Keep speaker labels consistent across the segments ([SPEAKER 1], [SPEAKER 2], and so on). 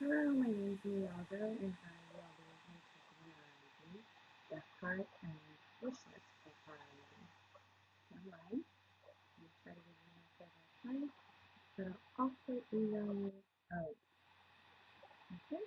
[SPEAKER 1] Hello, my name is Milagro, and I will be interpreting the heart and wish list for Harlem online. I'll try to give you a favorite time, but I'll also email you a link. Okay?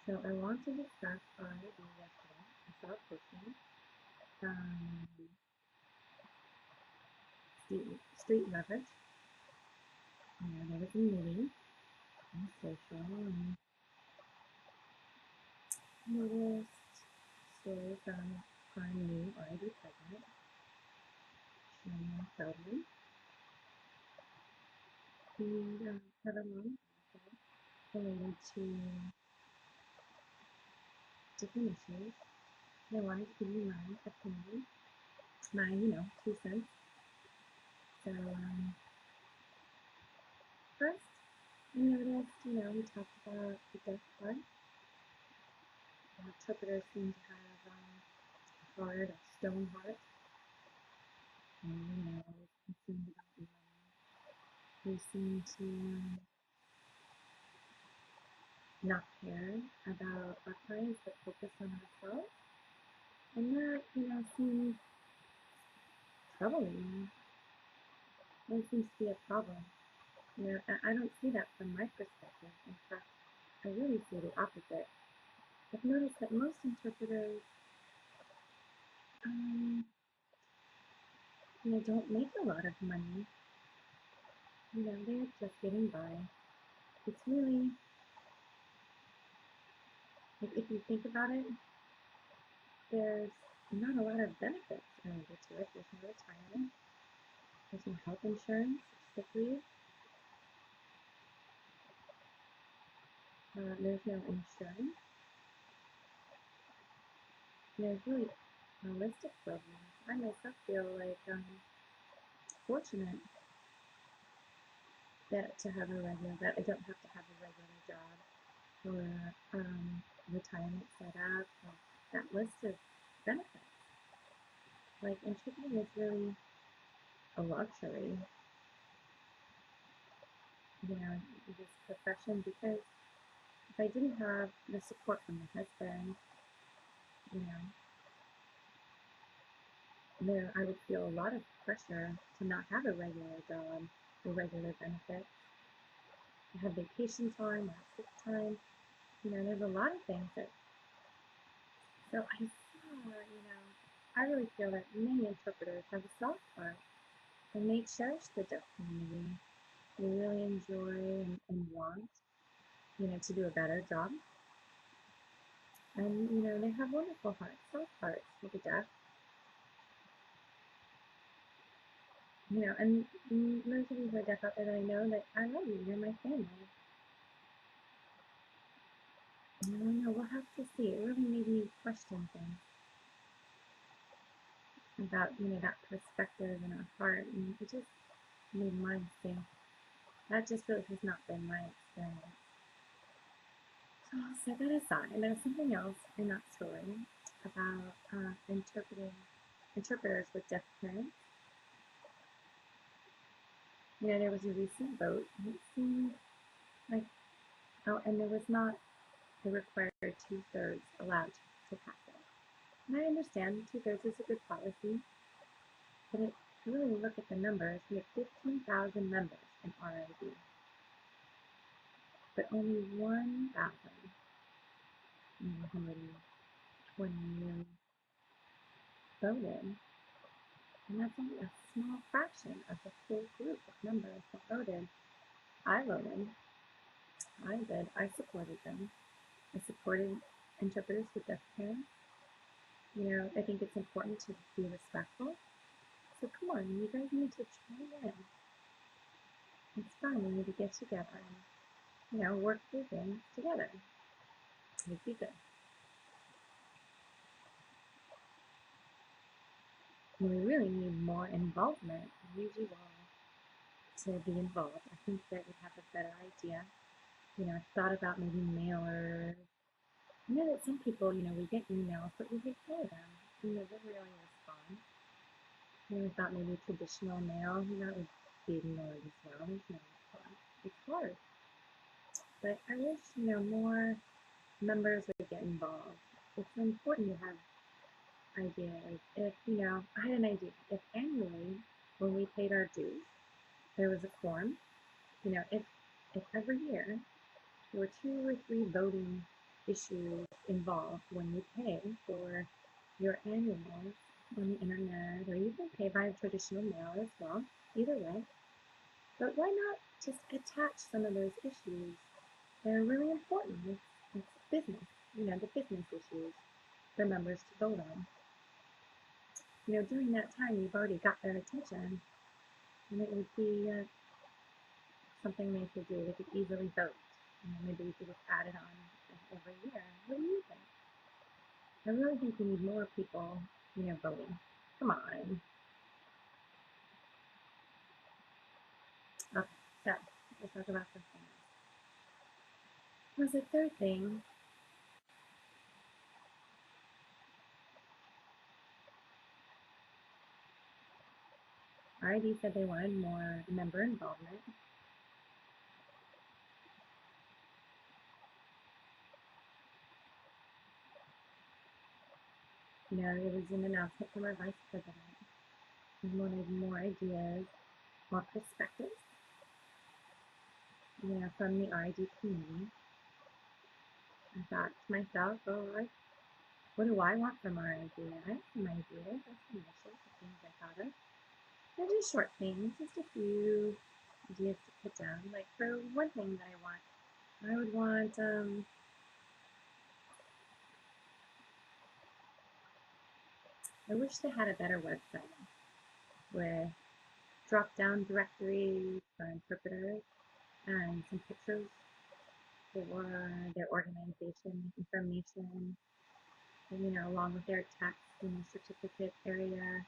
[SPEAKER 1] So I want to discuss on the yesterday. I saw a posting. Um, street leverage. There was a meeting on social and noticed story from our new RID president, Shannon Feldman. And have a long related to different issues. And I wanted to give you my opinion, my, 2 cents. So, first, I noticed, we talked about the death card. Interpreters seem to have a heart, a stone heart. And, always concerned about the money. They seem to not care about our clients, but focus on ourselves. And that, seems troubling. That seems to be a problem. I don't see that from my perspective. In fact, I really see the opposite. I've noticed that most interpreters, um, don't make a lot of money. They're just getting by. It's really, if you think about it, there's not a lot of benefits related to it. There's no retirement. There's no health insurance, sick leave. There's no insurance. There's really a list of programs. I myself feel like fortunate that to have a regular, that I don't have to have a regular job or retirement set up or that list of benefits. Like interpreting is really a luxury, this profession because if I didn't have the support from my husband, you know, there I would feel a lot of pressure to not have a regular job or regular benefits. I have vacation time, I have sick time. There's a lot of things that so I saw, I really feel that many interpreters have a soft spot and they cherish the deaf community. They really enjoy and want, to do a better job. And, they have wonderful hearts, soft hearts for the deaf. And those of you who are deaf out there that I know that I love you, you're my family. And I don't know, we'll have to see. It really made me question things about, that perspective in our heart. And it just made mine think. That just really has not been my experience. So I'll set that aside. And there's something else in that story about interpreters with deaf parents. There was a recent vote, and it seemed like, oh, and there was not the required 2/3 allowed to pass it. And I understand 2/3 is a good policy, but if you really look at the numbers, we have 15,000 members in RID, but only 1,120 voted. And that's only a small fraction of the full group of members that voted. I voted. I did. I supported them. I supported interpreters with deaf parents. I think it's important to be respectful. So come on, you guys need to try in. It's fun. We need to get together and, work through things together. It'd be good. And we really need more involvement. I need you all to be involved. I think that we have a better idea. I've thought about maybe mailers, I know that some people, we get emails, but we ignore them. They really respond. Without maybe traditional mail, that would be ignored as well. There's no response. It's hard. But I wish, more members would get involved. It's important to have ideas. If, I had an idea. If annually, when we paid our dues, there was a form, if every year there were 2 or 3 voting issues involved when you pay for your annuals on the internet, or you can pay by traditional mail as well, either way. But why not just attach some of those issues? They're really important. It's business, the business issues for members to vote on. During that time, you've already got their attention, and it would be something they could do. They could easily vote. Maybe we could just add it on every year. What do you think? I really think we need more people, voting. Come on. Okay, so let's talk about something else. Was the third thing, RID said they wanted more member involvement. There was an announcement from our vice president. We wanted more ideas, more perspectives, from the RID community. I thought to myself, what do I want from RID? I have some ideas, I have some wishes, some things I thought of. They're just short things, just a few ideas to put down. Like for one thing that I would want I wish they had a better website with drop-down directories for interpreters and some pictures for their organization information, and, along with their text in the certificate area,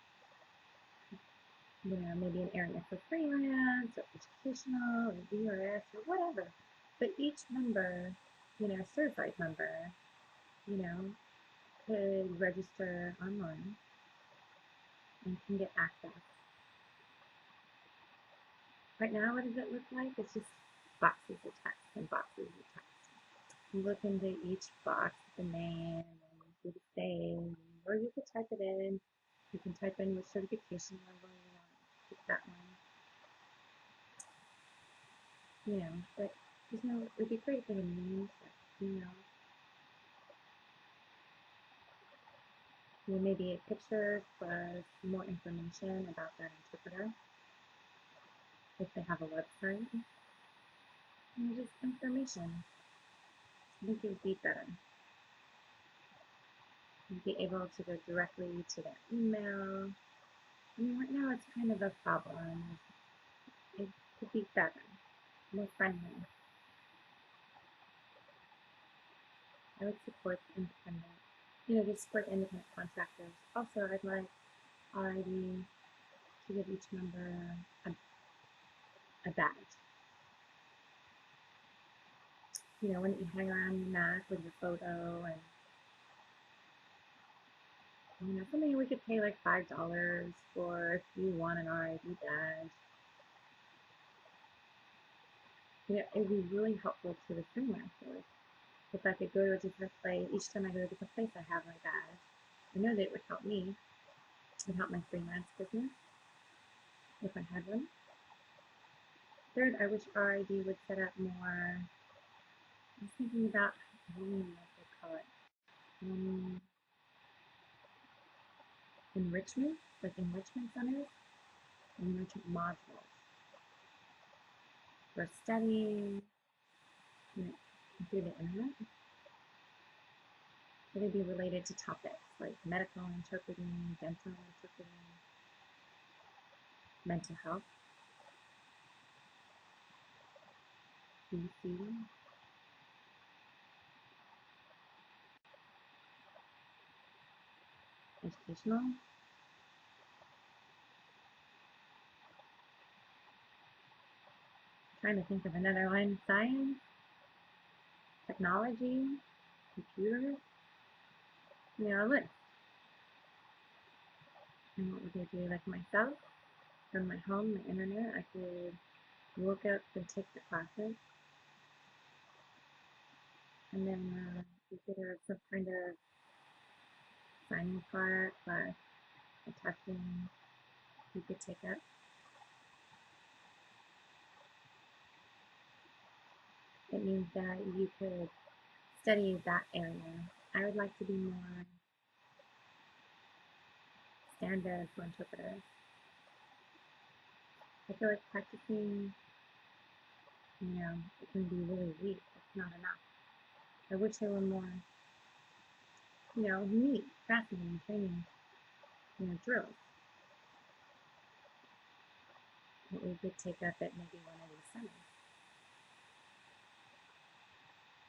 [SPEAKER 1] maybe an area for freelance or educational or VRS or whatever. But each member, certified member, could register online and can get access. Right now, what does it look like? It's just boxes of text and boxes of text. You look into each box, the name, and do the same, or you could type it in. You can type in which certification level you want. Pick that one. But it'd be great for the news, maybe a picture plus more information about that interpreter. If they have a website, just information. I think it would be better. You'd be able to go directly to their email. Right now it's kind of a problem. It could be better, more friendly. I would support independent, just support independent contractors. Also, I'd like RID to give each member a badge. When you hang around your Mac with your photo and something we could pay like $5 for if you want an RID badge. It'd be really helpful to the freelancers. If I could go to a different place, each time I go to a different place, I have my badge. I know that it would help me. It would help my freelance business if I had one. Third, I wish RID would set up more. I was thinking about what they call it. Enrichment, like enrichment centers, enrichment modules for studying through the internet. It would be related to topics like medical interpreting, dental interpreting, mental health, BC, educational. Trying to think of another line. Science, technology, computer, a list. And what would they do? Like myself, from my home, the internet, I could look up and take the classes, and then we could have some kind of signing part plus a testing you could take up. It means that you could study that area. I would like to be more standard for interpreters. I feel like practicing, it can be really weak. It's not enough. I wish there were more, neat, fascinating training, drills that we could take up at maybe one of these summers.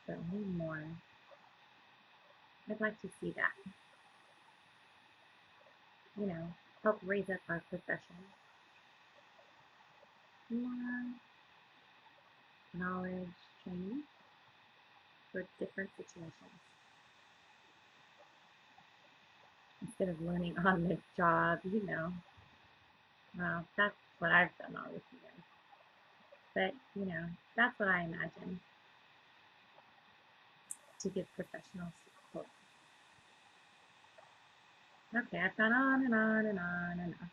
[SPEAKER 1] But we need more. I'd like to see that. Help raise up our profession. More knowledge training for different situations. Instead of learning on the job, Well, that's what I've done all this year. But, that's what I imagine to give professional support. Okay, I've gone on and on and on and on.